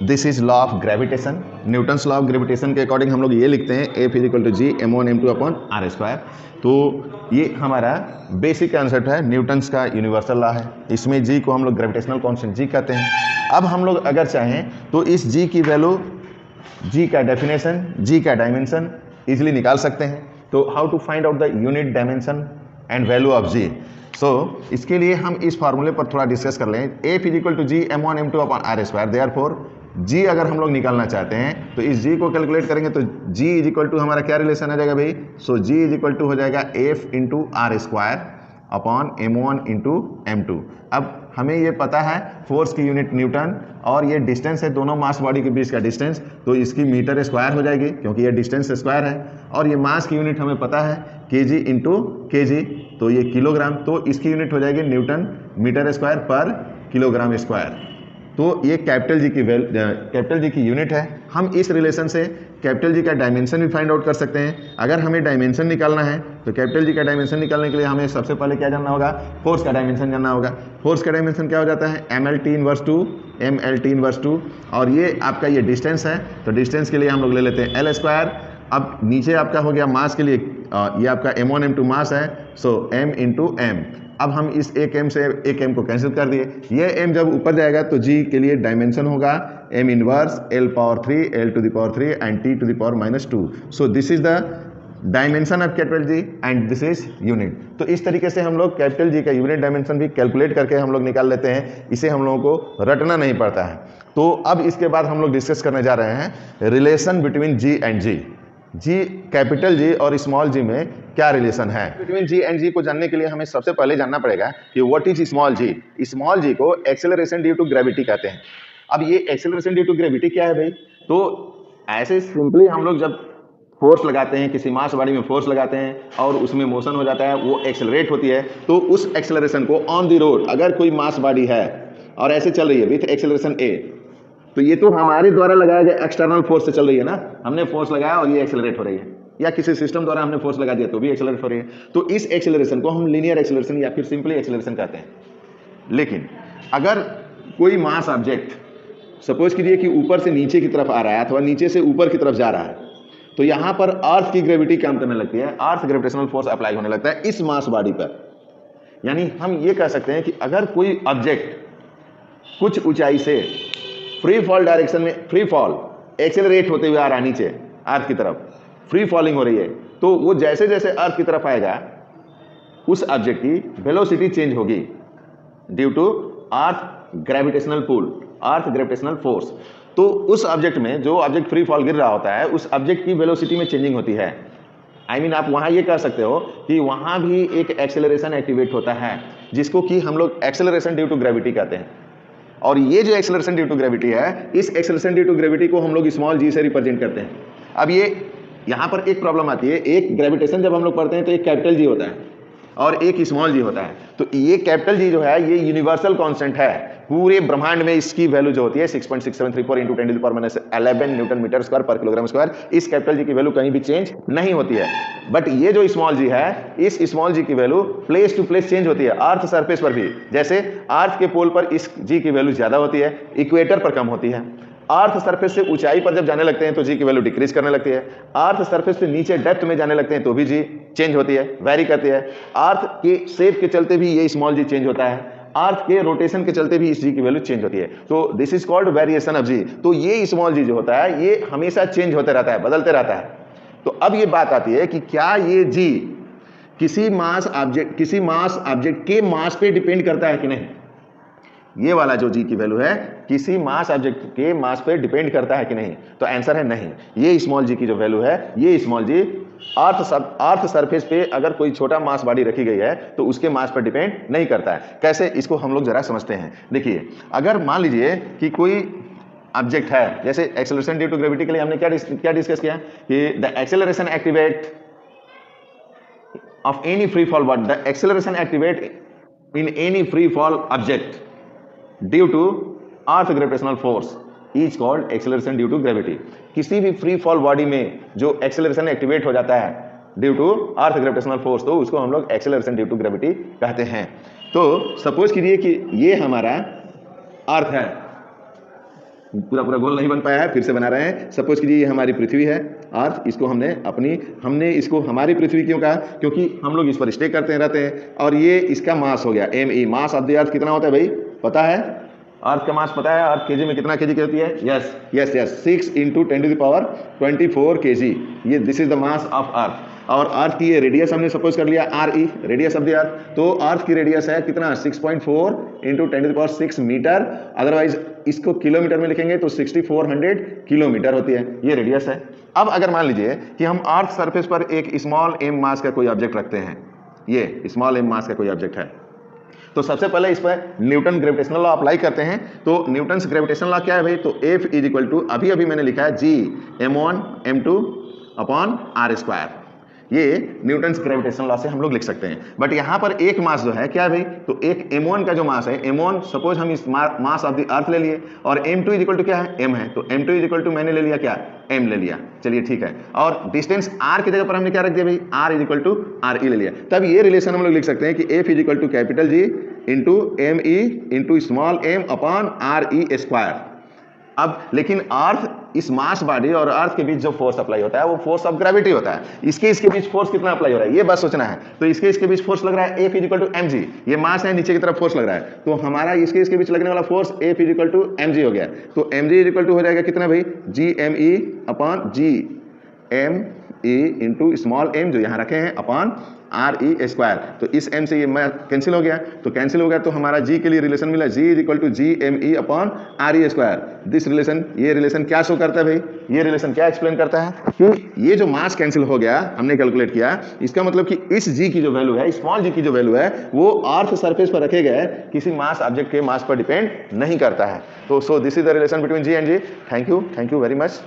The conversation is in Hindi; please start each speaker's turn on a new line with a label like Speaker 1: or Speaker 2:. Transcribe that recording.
Speaker 1: This is law of gravitation. Newton's law of gravitation के अकॉर्डिंग हम लोग ये लिखते हैं F is equal to G m1 m2 upon r square. तो ये हमारा बेसिक कंसेप्ट है, न्यूटन्स का यूनिवर्सल लॉ है। इसमें जी को हम लोग ग्रेविटेशनल कांस्टेंट जी कहते हैं। अब हम लोग अगर चाहें तो इस जी की वैल्यू, जी का डेफिनेशन, जी का डायमेंशन इजिली निकाल सकते हैं। तो how to find out the unit dimension and value of G. So इसके लिए हम इस फार्मूले पर थोड़ा डिस्कस कर लें। F is equal to G m1 m2 upon r square. Therefore G अगर हम लोग निकालना चाहते हैं तो इस जी को कैलकुलेट करेंगे तो जी इज इक्वल टू हमारा क्या रिलेशन आ जाएगा भाई। So G is equal to हो जाएगा F into r square upon m1 into m2। अब हमें ये पता है फोर्स की यूनिट न्यूटन और ये डिस्टेंस है दोनों मास बॉडी के बीच का डिस्टेंस, तो इसकी मीटर स्क्वायर हो जाएगी क्योंकि ये डिस्टेंस स्क्वायर है। और ये मास की यूनिट हमें पता है केजी इंटू केजी, तो ये किलोग्राम, तो इसकी यूनिट हो जाएगी न्यूटन मीटर स्क्वायर पर किलोग्राम स्क्वायर। तो ये कैपिटल जी की यूनिट है। हम इस रिलेशन से कैपिटल जी का डायमेंशन भी फाइंड आउट कर सकते हैं। अगर हमें डायमेंशन निकालना है तो कैपिटल जी का डायमेंशन निकालने के लिए हमें सबसे पहले क्या जानना होगा, फोर्स का डायमेंशन जानना होगा। फोर्स का डायमेंशन क्या हो जाता है, MLT इनवर्स 2, MLT इनवर्स 2। और ये आपका ये डिस्टेंस है, तो डिस्टेंस के लिए हम लोग ले लेते हैं L स्क्वायर। अब नीचे आपका हो गया मास के लिए, ये आपका m1 m2 मास है, सो m इंटू एम। अब हम इस एक m से एक m को कैंसिल कर दिए। ये m जब ऊपर जाएगा तो g के लिए डायमेंशन होगा m inverse L power 3 L to the power 3 and T to the power -2। So this is the dimension of capital G and this is unit. तो इस तरीके से हम लोग कैपिटल जी का यूनिट डायमेंशन भी कैलकुलेट करके हम लोग निकाल लेते हैं। इसे हम लोगों को रटना नहीं पड़ता है। तो अब इसके बाद हम लोग डिस्कस करने जा रहे हैं relation between G and G. G, capital G और स्मॉल जी में क्या रिलेशन है। बिटवीन जी एंड जी को जानने के लिए हमें सबसे पहले जानना पड़ेगा कि what is small g. Small g को एक्सेलरेशन ड्यू टू ग्रेविटी कहते हैं। अब ये एक्सेलरेशन ड्यू टू ग्रेविटी क्या है भाई, तो ऐसे सिंपली हम लोग जब फोर्स लगाते हैं, किसी मास बॉडी में फोर्स लगाते हैं और उसमें मोशन हो जाता है, वो एक्सेलरेट होती है, तो उस एक्सेलरेशन को ऑन द रोड अगर कोई मास बॉडी है और ऐसे चल रही है विथ एक्सेलरेशन ए, तो ये तो हमारे द्वारा लगाया गया एक्सटर्नल फोर्स से चल रही है ना, हमने फोर्स लगाया और ये एक्सेलरेट हो रही है, या किसी सिस्टम द्वारा हमने फोर्स लगा दिया तो भी एक्सेलरेट हो रही है। तो इस एक्सेलरेशन को हम लीनियर एक्सेलरेशन या फिर सिंपली एक्सेलरेशन कहते हैं। लेकिन अगर कोई मास ऑब्जेक्ट सपोज कीजिए कि ऊपर से नीचे की तरफ आ रहा है अथवा नीचे से ऊपर की तरफ जा रहा है, तो यहां पर अर्थ की ग्रेविटी काम करने लगती है, अर्थ ग्रेविटेशनल फोर्स अप्लाई होने लगता है इस मास बॉडी पर। यानी हम ये कह सकते हैं कि अगर कोई ऑब्जेक्ट कुछ ऊंचाई से फ्री फॉल डायरेक्शन में, फ्री फॉल एक्सेलरेट होते हुए आ रहा है नीचे अर्थ की तरफ, फ्री फॉलिंग हो रही है, तो वो जैसे जैसे अर्थ की तरफ आएगा उस ऑब्जेक्ट की वेलोसिटी चेंज होगी due to earth gravitational pull, earth gravitational force. तो उस ऑब्जेक्ट में, जो ऑब्जेक्ट फ्री फॉल गिर रहा होता है, उस ऑब्जेक्ट की वेलोसिटी में चेंजिंग होती है। आई मीन आप वहां ये कह सकते हो कि वहां भी एक एक्सेलरेशन एक्टिवेट होता है जिसको कि हम लोग एक्सेलरेशन ड्यू टू ग्रेविटी कहते हैं। और ये जो एक्सेलरेशन ड्यू टू ग्रेविटी है, इस एक्सेलरेशन ड्यू टू ग्रेविटी को हम लोग स्मॉल जी से रिप्रेजेंट करते हैं। अब ये यहाँ पर एक प्रॉब्लम आती है, एक ग्रेविटेशन जब हम लोग पढ़ते हैं तो एक कैपिटल जी होता है और एक स्मॉल जी होता है। तो ये कैपिटल जी जो है ये यूनिवर्सल कांस्टेंट है, पूरे ब्रह्मांड में इसकी वैल्यू जो होती है 6.6734 इंटू 10⁻11 न्यूटन मीटर स्क्वायर पर किलोग्राम स्क्वायर। इस कैपिटल जी की वैल्यू कहीं भी चेंज नहीं होती है। बट ये जो स्मॉल जी है, इस स्मॉल जी की value place to place change होती है, अर्थ सरफेस पर भी। जैसे अर्थ के पोल पर इस जी की वैल्यू ज्यादा होती है, इक्वेटर पर कम होती है। अर्थ सरफेस से ऊंचाई पर जब जाने लगते हैं तो जी की वैल्यू डिक्रीज करने लगती है। अर्थ सरफेस से नीचे डेप्थ में जाने लगते हैं तो भी जी चेंज होती है, वेरी करती है। अर्थ के शेप के चलते भी ये स्मॉल जी चेंज होता है, अर्थ के रोटेशन के चलते भी इस जी की वैल्यू चेंज होती है। तो this is called variation of g. तो ये स्मॉल जी जो होता है ये हमेशा चेंज होते रहता है, बदलते रहता है। तो अब ये बात आती है कि क्या ये जी किसी मास ऑब्जेक्ट के मास पे डिपेंड करता है कि नहीं। ये वाला जो जी की वैल्यू है किसी मास ऑब्जेक्ट के मास पे डिपेंड करता है कि नहीं, तो आंसर है नहीं। ये स्मॉल जी की जो वैल्यू है, ये स्मॉल जी अर्थ सरफेस पे अगर कोई छोटा मास बॉडी रखी गई है तो उसके मास पर डिपेंड नहीं करता है। कैसे, इसको हम लोग जरा समझते हैं। देखिए, अगर मान लीजिए कि कोई ऑब्जेक्ट है, जैसे एक्सेलरेशन ड्यू टू ग्रेविटी के लिए हमने क्या डिस्कस किया कि the acceleration activate of any free fall body, the acceleration activate in any free fall object due to earth gravitational force is called acceleration due to gravity. किसी भी फ्री फॉल बॉडी में जो एक्सेलरेशन एक्टिवेट हो जाता है due to earth gravitational force, तो उसको हम लोग एक्सेलरेशन ड्यू टू ग्रेविटी कहते हैं। तो सपोज कीजिए कि ये हमारा अर्थ है, पूरा पूरा गोल नहीं बन पाया है, फिर से बना रहे हैं। सपोज कीजिए ये हमारी पृथ्वी है अर्थ, इसको हमने इसको हमारी पृथ्वी क्यों कहा, क्योंकि हम लोग इस पर स्टे करते रहते हैं, और ये इसका मास हो गया ME। Mass of the earth कितना होता है भाई, पता है? अर्थ का मास पता है? अर्थ केजी में कितना केजी की होती है? यस यस यस, 6 × 10⁴ kg, ये this is the mass of earth. और अर्थ की ये रेडियस हमने सपोज कर लिया RE, radius of the earth. तो अर्थ की रेडियस है कितना, 6.4 × 10⁻⁶ मीटर, अदरवाइज इसको किलोमीटर में लिखेंगे तो 6400 किलोमीटर होती है, ये रेडियस है। अब अगर मान लीजिए कि हम अर्थ सरफेस पर एक स्मॉल m मास का कोई ऑब्जेक्ट रखते हैं, ये स्मॉल m मास का कोई ऑब्जेक्ट है, तो सबसे पहले इस पर न्यूटन ग्रेविटेशनल लॉ अप्लाई करते हैं। तो न्यूटन्स ग्रेविटेशनल लॉ क्या है भाई, तो F = अभी मैंने लिखा है G m1 m2/r²। ये न्यूटन्स ग्रेविटेशनल लॉ से हम लोग लिख सकते हैं। बट यहाँ पर एक मास जो है क्या है भाई, तो एक m1 का जो मास है, m1 सपोज हम इस मास ऑफ द अर्थ ले लिए, और m2 = क्या है, m है, तो m2 = मैंने ले लिया क्या, m ले लिया, चलिए ठीक है। और डिस्टेंस r की जगह पर हमने क्या रख दिया भाई, r = RE ले लिया। तब ये रिलेशन हम लोग लिख सकते हैं कि F = capital G × ME × small m/RE²। अब लेकिन अर्थ, इस मास बॉडी और अर्थ के बीच जो फोर्स अप्लाई होता है वो फोर्स ऑफ ग्रेविटी होता है। इसके बीच फोर्स कितना अप्लाई हो रहा है, ये बस सोचना है। तो इसके बीच फोर्स लग रहा है F = mg, ये मास है, नीचे की तरफ फोर्स लग रहा है, तो हमारा इसके बीच लगने वाला फोर्स F = mg हो गया। तो mg = हो जाएगा कितना भाई, GME × स्मॉल m जो यहाँ रखे हैं अपॉन RE²। तो इस m से ये कैंसिल हो गया, तो कैंसिल हो गया, तो हमारा G के लिए रिलेशन मिला, G = GME/RE²। दिस रिलेशन, ये रिलेशन क्या शो करता है भाई, ये रिलेशन क्या एक्सप्लेन करता है कि ये जो मास कैंसिल हो गया, हमने कैलकुलेट किया, इसका मतलब कि इस G की जो वैल्यू है, स्मॉल g की जो वैल्यू है, वो अर्थ सरफेस पर रखे गए किसी मास ऑब्जेक्ट के मास पर डिपेंड नहीं करता है। तो सो this is the relation between G and G। Thank you very much.